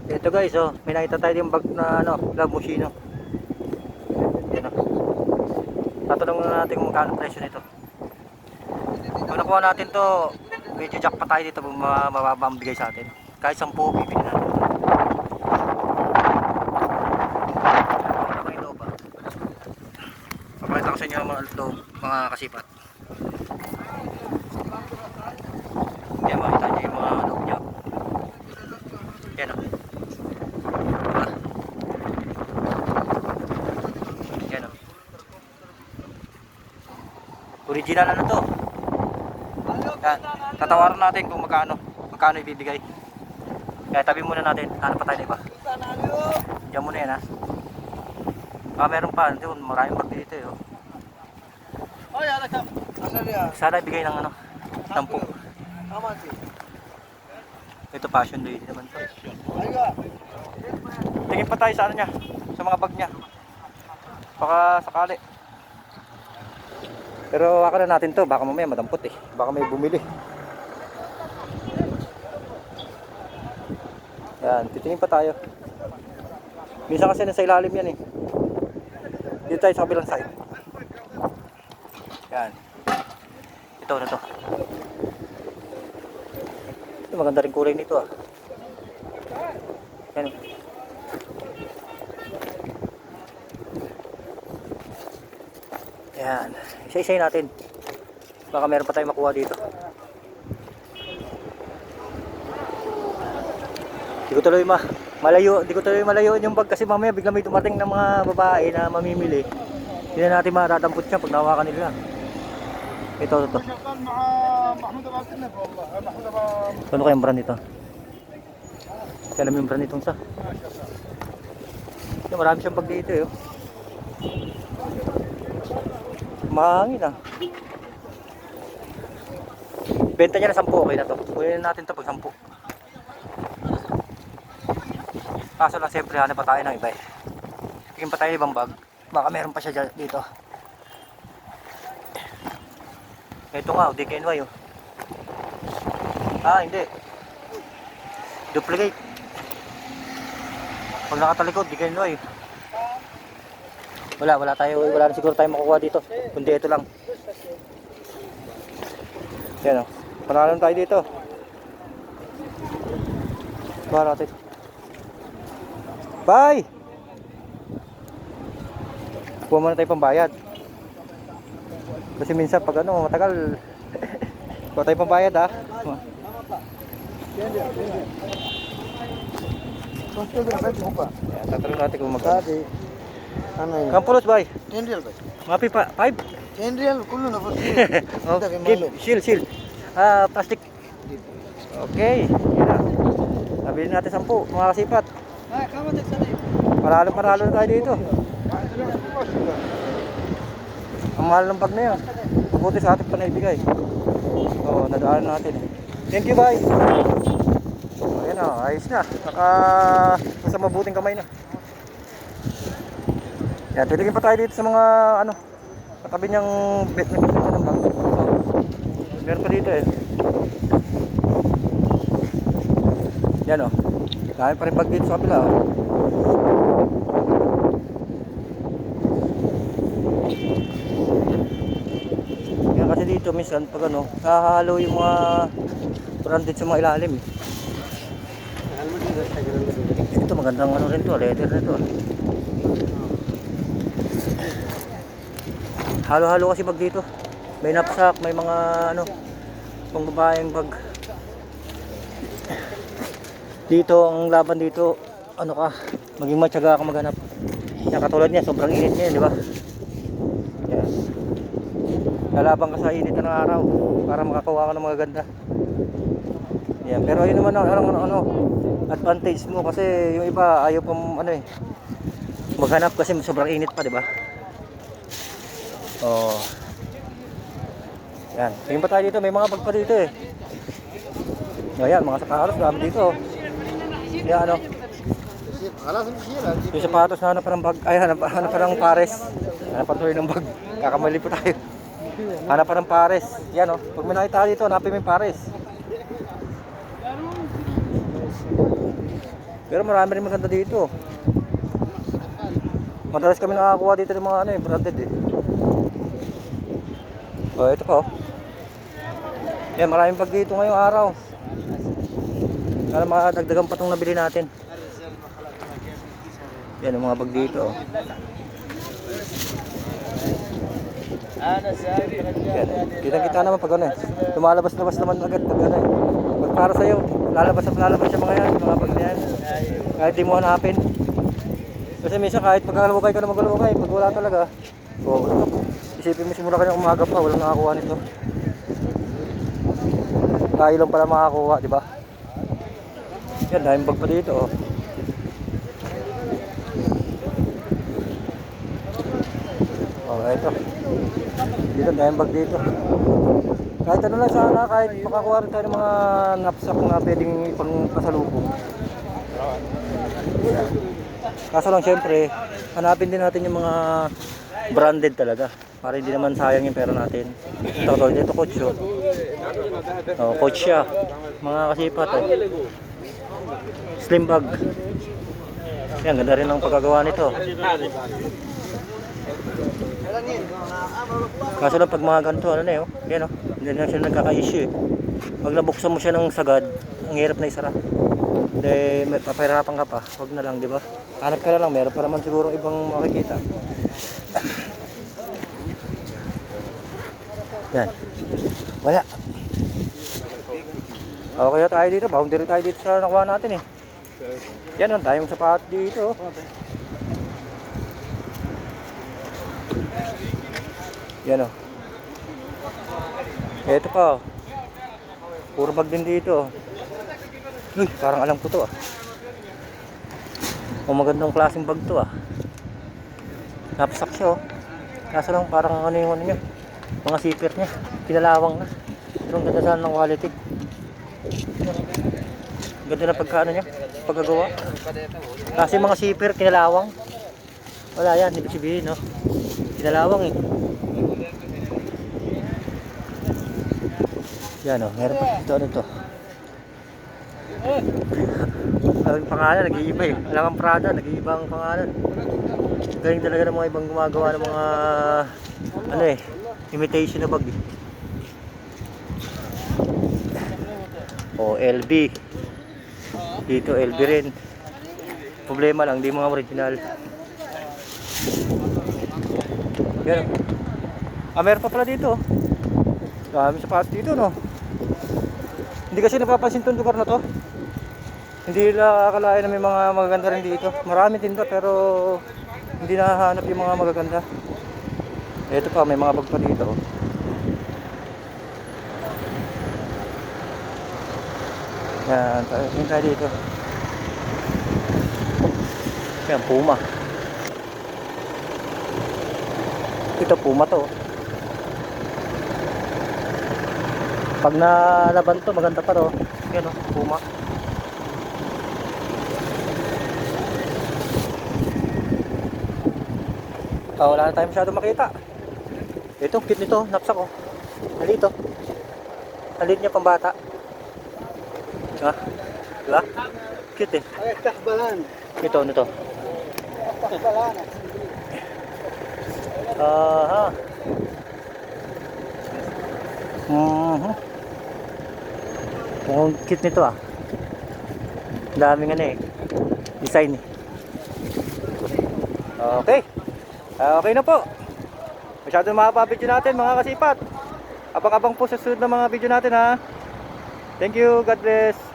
Ito guys, oh, may nakita tayo yung bag na ano, Love Moschino. Yan oh. Tatanungin na natin kung magkano presyo nito. Kung nakuha natin to, medyo jack pa tayo dito, mababa ang bigay sa atin. Kahit 10 bibili natin. Ano ito ba? Papakita ko sa inyo mga loob, mga kasipat. Yan, makita nyo yung mga loob niya. Yan oh. Yan o. Original ano to. Yan. Tatawaran natin kung magkano ibibigay. Kaya tabi muna natin. Hanap pa tayo na iba. Diyan muna yan ha. Meron pa. Doon, maraming bag dito eh. Oh. Sana ibigay ng ano, 10. Ito fashion lady naman to. Tingin pa tayo sa ano niya, sa mga bag niya. Baka sakali. Pero waka na natin to, baka mamaya madampot eh. Baka may bumili. Yan, titingin pa tayo. Minsan kasi nasa ilalim yan eh. Dito tayo sa kabilang side. Yan. Ito na to. Ito maganda rin kulay nito ah. Yan. Yan. Isa-isay natin. Baka meron pa tayong makuha dito. Di ko tuloy malayuin yung bag kasi mamaya bigla may dumating ng mga babae na mamimili. Hindi na natin matatampot siya pag nawakan nila. Ito. Ano kayang brand ito? Kaya alam yung brand itong sa. Marami siyang bag dito eh. Oh. Mahangin ah. Benta niya na 10, okay na to. Kunin natin to pag 10. Kaso lang siyempre hanap pa tayo ng iba eh. Tingin pa tayo ibang bag. Baka meron pa siya dito. Ito nga, DKNY oh. Hindi. Duplicate. Pag nakatalikod, DKNY. Wala na siguro tayo makukuha dito. Kundi ito lang. Yan o. Panalan tayo dito. Para natin. Bye! Kuha muna tayo pambayad. Kasi minsan pag ano, matagal. Kuha tayo pambayad ha. Yan, tatanong natin kung magkano. Kam pulos bay? 10 riyal bay. Mapi pa 5? 10 riyal kullu na po. Shield. Plastic. Okay. Yan. Nabili natin 10 mga kasipat. Paralo na tayo dito. Ang mahal ng bag na yan. Mabuti sa ating panaibigay. Nadaan natin eh. Thank you bye. Ayan o, ayos na. Nasa mabuting kamay na. Yan, titigin pa tayo dito sa mga ano, katabi niyang bet na gusto ng bag. Meron pa dito eh. Yan o. Dahil pa rin bag dito sa kabila o. Yan kasi dito minsan pag ano, hahalo yung mga branded sa mga ilalim eh. Ito magandang ano rin to, leather na to. Halo-halo kasi bag dito. May knapsack, may mga ano, pang babaeng bag. Dito ang laban dito, ano ka, maging matyaga ka maghanap. Yan katulad niya, sobrang init niya, di ba? Yes. Lalaban ka sa init ng araw para makakuha ka ng mga ganda. Yan, pero ayun naman ano, advantage mo kasi yung iba ayaw pang ano eh, maghanap kasi sobrang init pa, di ba? Oh. Yan. Tingin pa tayo dito. May mga bag pa dito eh. Ayan, mga sapatos. Dami dito. Yan ano. Yung sapatos na hanap pa ng bag. Ay, hanap pa ng pares. Hanap pa tuloy ng bag. Kakamali po tayo. Hanap pa ng pares. Yan oh. Pag may nakita dito, hanapin mo yung pares. Pero marami rin maganda dito. Madalas kami nakakuha dito ng mga ano eh, branded eh. Oh, ito pa oh. Yan, maraming bag dito ngayong araw. Para makadagdagan pa itong nabili natin. Yan ang mga bag dito oh. Yan. Kita-kita naman pag ano eh. Lumalabas-labas naman agad pag ano eh. Pag para sa'yo, lalabas at lalabas yung mga yan, mga bag na yan. Kahit di mo hanapin. Kasi minsan kahit magkalawagay ka na magkalawagay, pag wala talaga, oh, isipin mo simula ka ng umaga pa, walang nakakuha nito. Tayo lang pala makakuha, di ba? Yan, daming bag pa dito oh. Oh, ito. Dito, daming bag dito. Kahit ano lang sana, kahit makakuha rin tayo ng mga knapsack na pwedeng ipang pasalubong. Yan. Kaso lang syempre, hanapin din natin yung mga branded talaga. Para hindi naman sayang yung pera natin. Ito, ito coach oh. Oh, coach siya. Mga kasipat oh. Slim bag. Yan, ganda rin ang pagkagawa nito. Kaso lang pag mga ganito, ano na yun, yan o, hindi na siya nagkaka-issue eh. Pag nabuksan mo siya ng sagad, ang hirap na isara. Hindi, may papahirapan ka pa, huwag na lang, di ba? Hanap ka na lang, meron pa naman siguro ibang makikita. Yan. Wala. Okay na tayo dito, boundary tayo dito sa nakuha natin eh. Yan ang tayong sapat dito. Yan o. Ito pa oh. Puro bag din dito. Uy, parang alam ko to ah. O magandang klaseng bag to ah. Knapsack siya oh. Kaso lang parang ano yung ano niya. Mga zipper niya. Pinalawang na. Pero ang ganda sana ng quality. Ganda na pagkaano niya. Pagkagawa. Kasi mga zipper kinalawang. Wala yan. Ibig sabihin no. Kinalawang eh. Yan o, meron pa dito, ano to? Ang pangalan, nag-iiba eh. Alam ang Prada, nag-iiba ang pangalan. Galing talaga ng mga ibang gumagawa ng mga ano eh, imitation na bag eh. O, LB. Dito, LB rin. Problema lang, di mga original. Yan o. Ah, meron pa pala dito. Dami sapatos dito no. Hindi kasi napapansin itong lugar na to. Hindi nila akalain na may mga magaganda rin dito. Marami tinda pero hindi nahahanap yung mga magaganda. Ito pa, may mga bag pa dito. Yan, tayo dito. Yan, Puma. Ito, Puma to. Pag nalaban to, maganda pa to. Yan o, Puma. Wala na tayo masyadong makita. Ito, cute nito, knapsack o. Nalito. Nalit niya pambata. Ha? Diba? Cute eh. Ito, ano to? Aha. Mukhang cute nito ah. Daming ano eh, design eh. Okay. Okay na po. Masyado mahaba video natin mga kasipat. Abang-abang po sa susunod na mga video natin ha. Thank you, God bless.